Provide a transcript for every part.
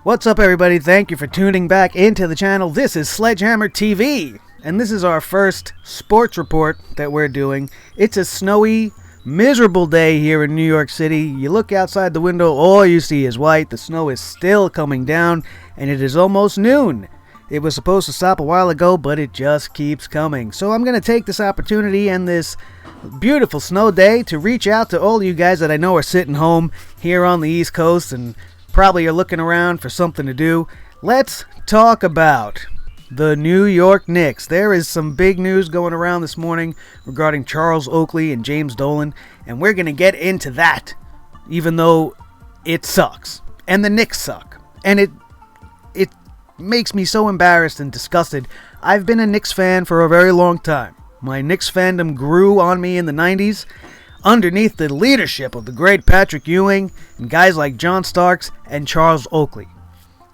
What's up, everybody? Thank you for tuning back into the channel. This is SledgeHammer TV, and this is our first sports report that we're doing. It's a snowy, miserable day here in New York City. You look outside the window, all you see is white. The snow is still coming down, and it is almost noon. It was supposed to stop a while ago, but it just keeps coming. So I'm going to take this opportunity and this beautiful snow day to reach out to all you guys that I know are sitting home here on the East Coast and probably are looking around for something to do. Let's talk about the New York Knicks. There is some big news going around this morning regarding Charles Oakley and James Dolan, and we're going to get into that, even though it sucks. And the Knicks suck. And it makes me so embarrassed and disgusted. I've been a Knicks fan for a very long time. My Knicks fandom grew on me in the 90s. Underneath the leadership of the great Patrick Ewing and guys like John Starks and Charles Oakley.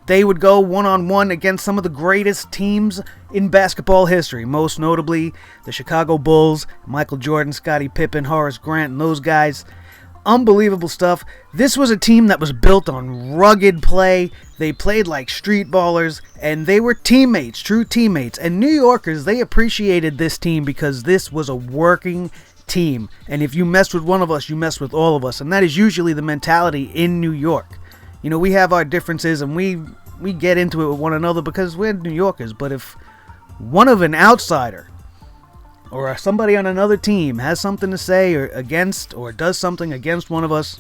They would go one-on-one against some of the greatest teams in basketball history, most notably the Chicago Bulls, Michael Jordan, Scottie Pippen, Horace Grant, and those guys. Unbelievable stuff. This was a team that was built on rugged play. They played like street ballers, and they were teammates, true teammates. And New Yorkers, they appreciated this team because this was a working team, and if you mess with one of us, you mess with all of us, and that is usually the mentality in New York. You know, we have our differences, and we get into it with one another because we're New Yorkers, but if one of an outsider or somebody on another team has something to say or against or does something against one of us,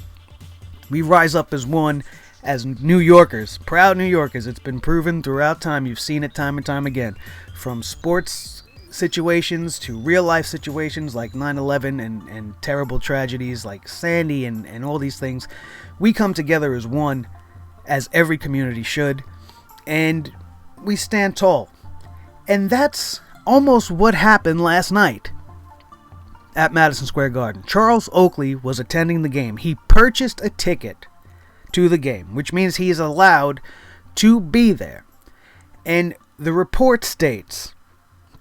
we rise up as one, as New Yorkers, proud New Yorkers. It's been proven throughout time. You've seen it time and time again, from sports situations to real life situations like 9/11 and terrible tragedies like Sandy and all these things. We come together as one, as every community should, and we stand tall. And that's almost what happened last night at Madison Square Garden. Charles Oakley was attending the game. He purchased a ticket to the game, which means he is allowed to be there. And the report states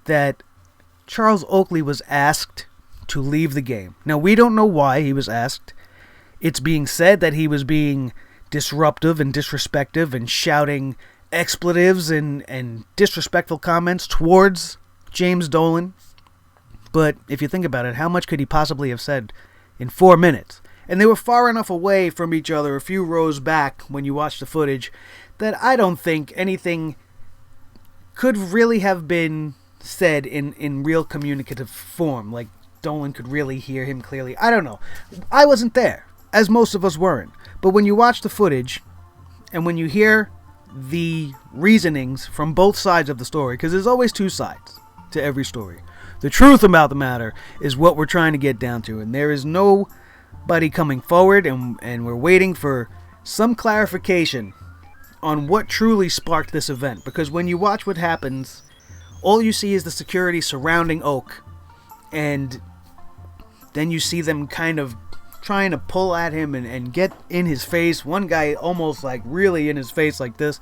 that Charles Oakley was asked to leave the game. Now, we don't know why he was asked. It's being said that he was being disruptive and disrespectful and shouting expletives and disrespectful comments towards James Dolan. But if you think about it, how much could he possibly have said in 4 minutes? And they were far enough away from each other, a few rows back when you watch the footage, that I don't think anything could really have been said in real communicative form, like Dolan could really hear him clearly. I don't know. I wasn't there, as most of us weren't. But when you watch the footage, and when you hear the reasonings from both sides of the story, because there's always two sides to every story. The truth about the matter is what we're trying to get down to, and there is nobody coming forward, and we're waiting for some clarification on what truly sparked this event. Because when you watch what happens, all you see is the security surrounding Oak, and then you see them kind of trying to pull at him and get in his face. One guy almost like really in his face like this,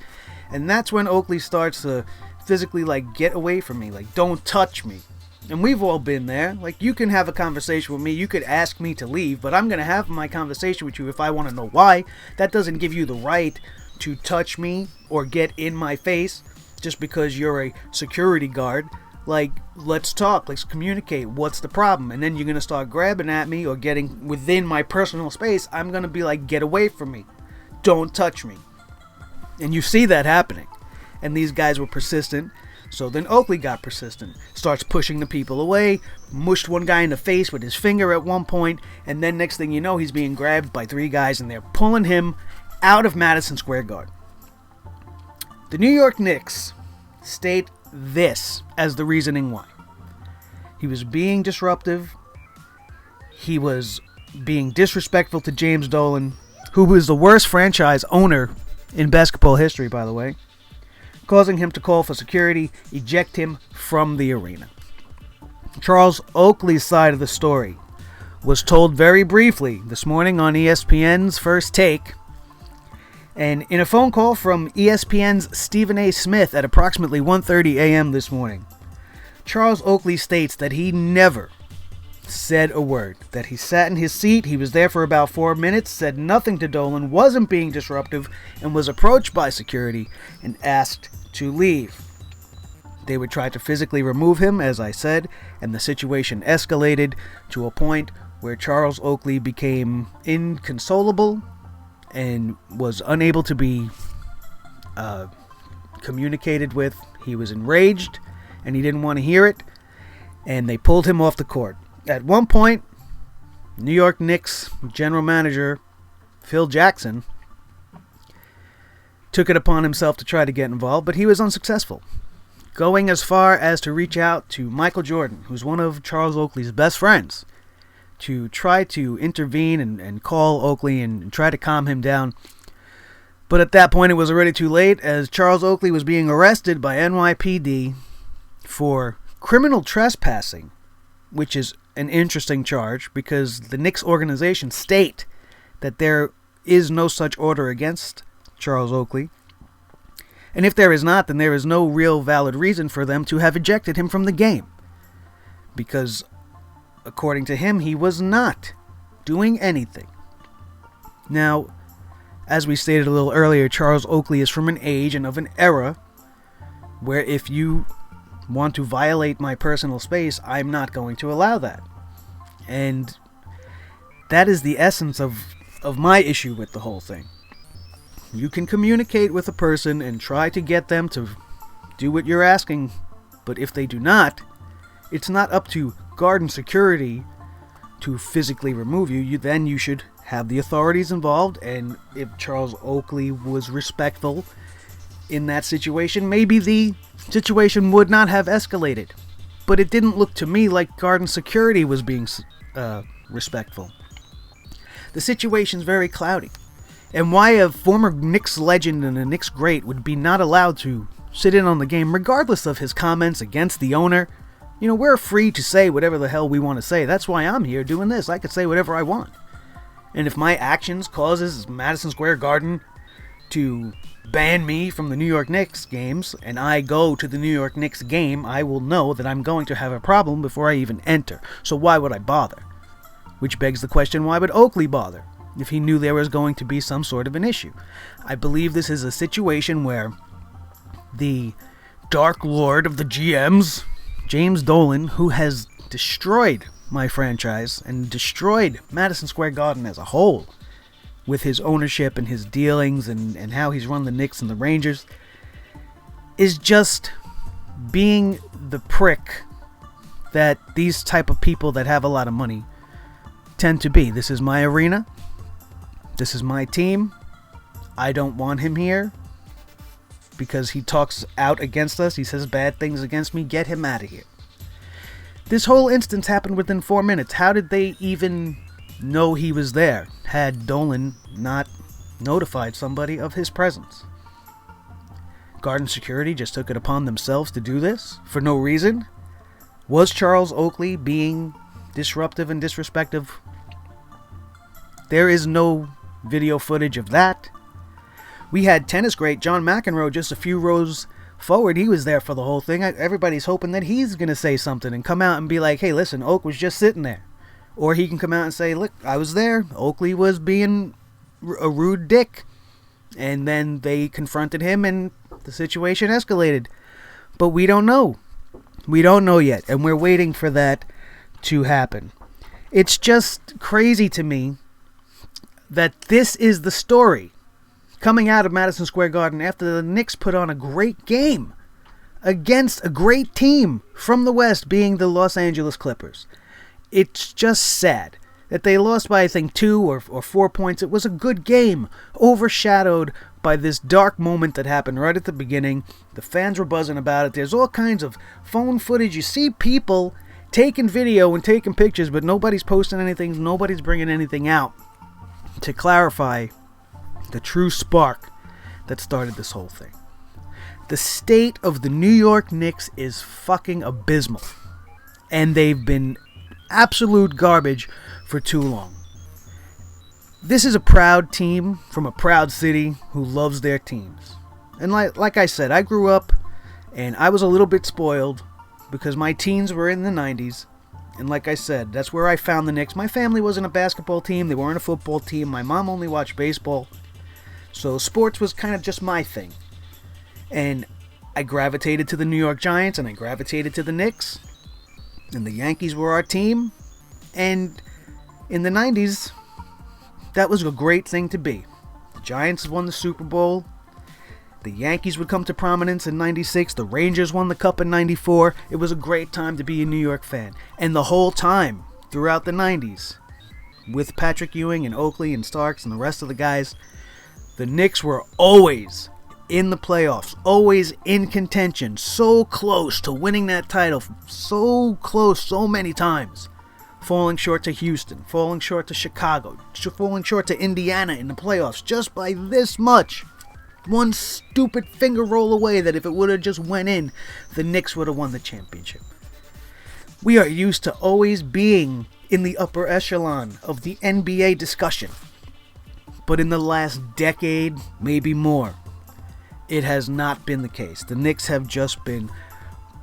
and that's when Oakley starts to physically like, get away from me, like, don't touch me. And we've all been there. Like, you can have a conversation with me, you could ask me to leave, but I'm going to have my conversation with you if I want to know why. That doesn't give you the right to touch me or get in my face just because you're a security guard. Like, let's talk, let's communicate, what's the problem? And then you're going to start grabbing at me or getting within my personal space. I'm going to be like, get away from me, don't touch me. And you see that happening, and these guys were persistent. So then Oakley got persistent, starts pushing the people away, mushed one guy in the face with his finger at one point, and then next thing you know, he's being grabbed by three guys, and they're pulling him out of Madison Square Garden. The New York Knicks state this as the reasoning why. He was being disruptive. He was being disrespectful to James Dolan, who was the worst franchise owner in basketball history, by the way, causing him to call for security, eject him from the arena. Charles Oakley's side of the story was told very briefly this morning on ESPN's First Take, and in a phone call from ESPN's Stephen A. Smith at approximately 1:30 a.m. this morning. Charles Oakley states that he never said a word. That he sat in his seat, he was there for about 4 minutes, said nothing to Dolan, wasn't being disruptive, and was approached by security and asked to leave. They would try to physically remove him, as I said, and the situation escalated to a point where Charles Oakley became inconsolable and was unable to be communicated with. He was enraged, and he didn't want to hear it, and they pulled him off the court. At one point, New York Knicks general manager Phil Jackson took it upon himself to try to get involved, but he was unsuccessful, going as far as to reach out to Michael Jordan, who's one of Charles Oakley's best friends, to try to intervene and call Oakley and try to calm him down. But at that point, it was already too late, as Charles Oakley was being arrested by NYPD for criminal trespassing, which is an interesting charge because the Knicks organization state that there is no such order against Charles Oakley. And if there is not, then there is no real valid reason for them to have ejected him from the game. Because, according to him, he was not doing anything. Now, as we stated a little earlier, Charles Oakley is from an age and of an era where if you want to violate my personal space, I'm not going to allow that. And that is the essence of my issue with the whole thing. You can communicate with a person and try to get them to do what you're asking, but if they do not, it's not up to guard security to physically remove you. Then you should have the authorities involved, and if Charles Oakley was respectful in that situation, maybe the situation would not have escalated. But it didn't look to me like guard security was being respectful. The situation's very cloudy. And why a former Knicks legend and a Knicks great would be not allowed to sit in on the game, regardless of his comments against the owner. You know, we're free to say whatever the hell we want to say. That's why I'm here doing this. I could say whatever I want. And if my actions causes Madison Square Garden to ban me from the New York Knicks games, and I go to the New York Knicks game, I will know that I'm going to have a problem before I even enter. So why would I bother? Which begs the question, why would Oakley bother if he knew there was going to be some sort of an issue? I believe this is a situation where the Dark Lord of the GMs, James Dolan, who has destroyed my franchise and destroyed Madison Square Garden as a whole with his ownership and his dealings and how he's run the Knicks and the Rangers, is just being the prick that these type of people that have a lot of money tend to be. This is my arena. This is my team. I don't want him here because he talks out against us. He says bad things against me. Get him out of here. This whole instance happened within 4 minutes. How did they even know he was there had Dolan not notified somebody of his presence? Garden security just took it upon themselves to do this for no reason. Was Charles Oakley being disruptive and disrespectful? There is no video footage of that. We had tennis great John McEnroe just a few rows forward. He was there for the whole thing. Everybody's hoping that he's going to say something and come out and be like, hey, listen, Oak was just sitting there. Or he can come out and say, look, I was there. Oakley was being a rude dick. And then they confronted him and the situation escalated. But we don't know. We don't know yet. And we're waiting for that to happen. It's just crazy to me that this is the story coming out of Madison Square Garden after the Knicks put on a great game against a great team from the West, being the Los Angeles Clippers. It's just sad that they lost by, I think, 2 or 4 points. It was a good game, overshadowed by this dark moment that happened right at the beginning. The fans were buzzing about it. There's all kinds of phone footage. You see people taking video and taking pictures, but nobody's posting anything. Nobody's bringing anything out to clarify the true spark that started this whole thing. The state of the New York Knicks is fucking abysmal. And they've been absolute garbage for too long. This is a proud team from a proud city who loves their teams. And like I said, I grew up and I was a little bit spoiled because my teens were in the 90s And like I said, that's where I found the Knicks. My family wasn't a basketball team. They weren't a football team. My mom only watched baseball. So sports was kind of just my thing. And I gravitated to the New York Giants, and I gravitated to the Knicks. And the Yankees were our team. And in the 90s, that was a great thing to be. The Giants won the Super Bowl. The Yankees would come to prominence in 96. The Rangers won the Cup in 94. It was a great time to be a New York fan. And the whole time, throughout the 90s, with Patrick Ewing and Oakley and Starks and the rest of the guys, the Knicks were always in the playoffs, always in contention, so close to winning that title, so close so many times. Falling short to Houston, falling short to Chicago, falling short to Indiana in the playoffs, just by this much. One stupid finger roll away that if it would have just went in, the Knicks would have won the championship. We are used to always being in the upper echelon of the NBA discussion. But in the last decade, maybe more, it has not been the case. The Knicks have just been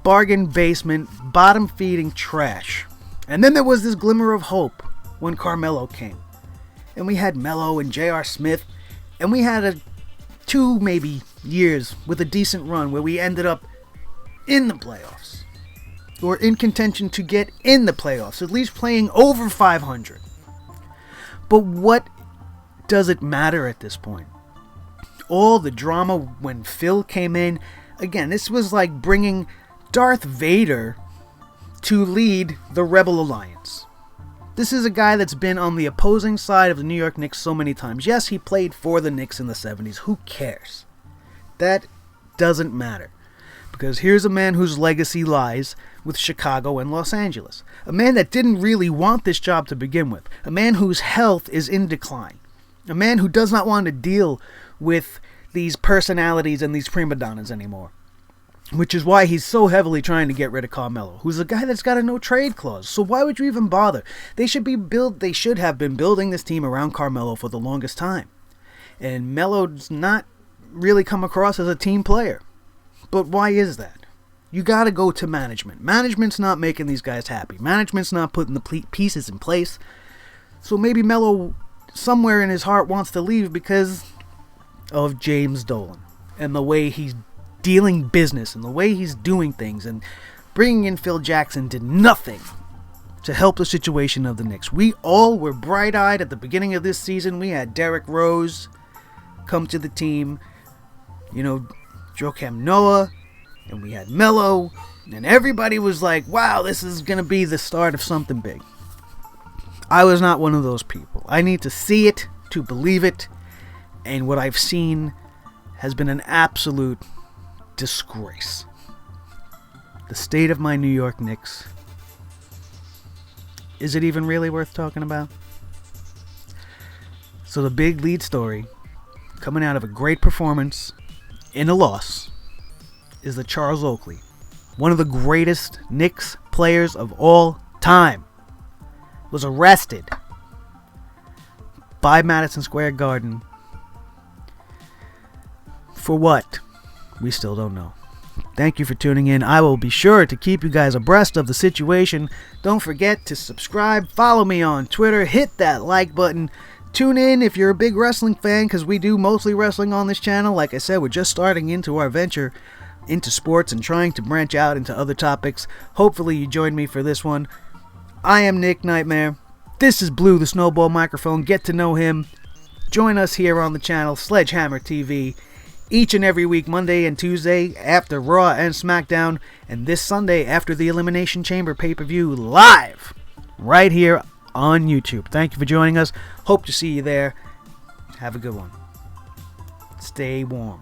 bargain basement, bottom feeding trash. And then there was this glimmer of hope when Carmelo came. And we had Melo and J.R. Smith, and we had 2 maybe years with a decent run where we ended up in the playoffs, or in contention to get in the playoffs, at least playing over 500. But what does it matter at this point? All the drama when Phil came in, again, this was like bringing Darth Vader to lead the Rebel Alliance. This is a guy that's been on the opposing side of the New York Knicks so many times. Yes, he played for the Knicks in the 70s. Who cares? That doesn't matter. Because here's a man whose legacy lies with Chicago and Los Angeles. A man that didn't really want this job to begin with. A man whose health is in decline. A man who does not want to deal with these personalities and these prima donnas anymore. Which is why he's so heavily trying to get rid of Carmelo, who's a guy that's got a no-trade clause. So why would you even bother? They should have been building this team around Carmelo for the longest time. And Melo's not really come across as a team player. But why is that? You got to go to management. Management's not making these guys happy. Management's not putting the pieces in place. So maybe Melo, somewhere in his heart, wants to leave because of James Dolan and the way he's dealing business and the way he's doing things, and bringing in Phil Jackson did nothing to help the situation of the Knicks. We all were bright-eyed at the beginning of this season. We had Derrick Rose come to the team, Joakim Noah, and we had Melo, and everybody was like, wow, this is going to be the start of something big. I was not one of those people. I need to see it to believe it, and what I've seen has been an absolute disgrace. The state of my New York Knicks. Is it even really worth talking about? So the big lead story, coming out of a great performance in a loss, is that Charles Oakley, one of the greatest Knicks players of all time, was arrested by Madison Square Garden. For what? We still don't know. Thank you for tuning in. I will be sure to keep you guys abreast of the situation. Don't forget to subscribe, follow me on Twitter, hit that like button. Tune in if you're a big wrestling fan, because we do mostly wrestling on this channel. Like I said, we're just starting into our venture into sports and trying to branch out into other topics. Hopefully you join me for this one. I am Nick Nightmare. This is Blue the Snowball Microphone. Get to know him. Join us here on the channel, SledgeHammer TV. Each and every week, Monday and Tuesday, after Raw and SmackDown, and this Sunday after the Elimination Chamber pay-per-view, live, right here on YouTube. Thank you for joining us. Hope to see you there. Have a good one. Stay warm.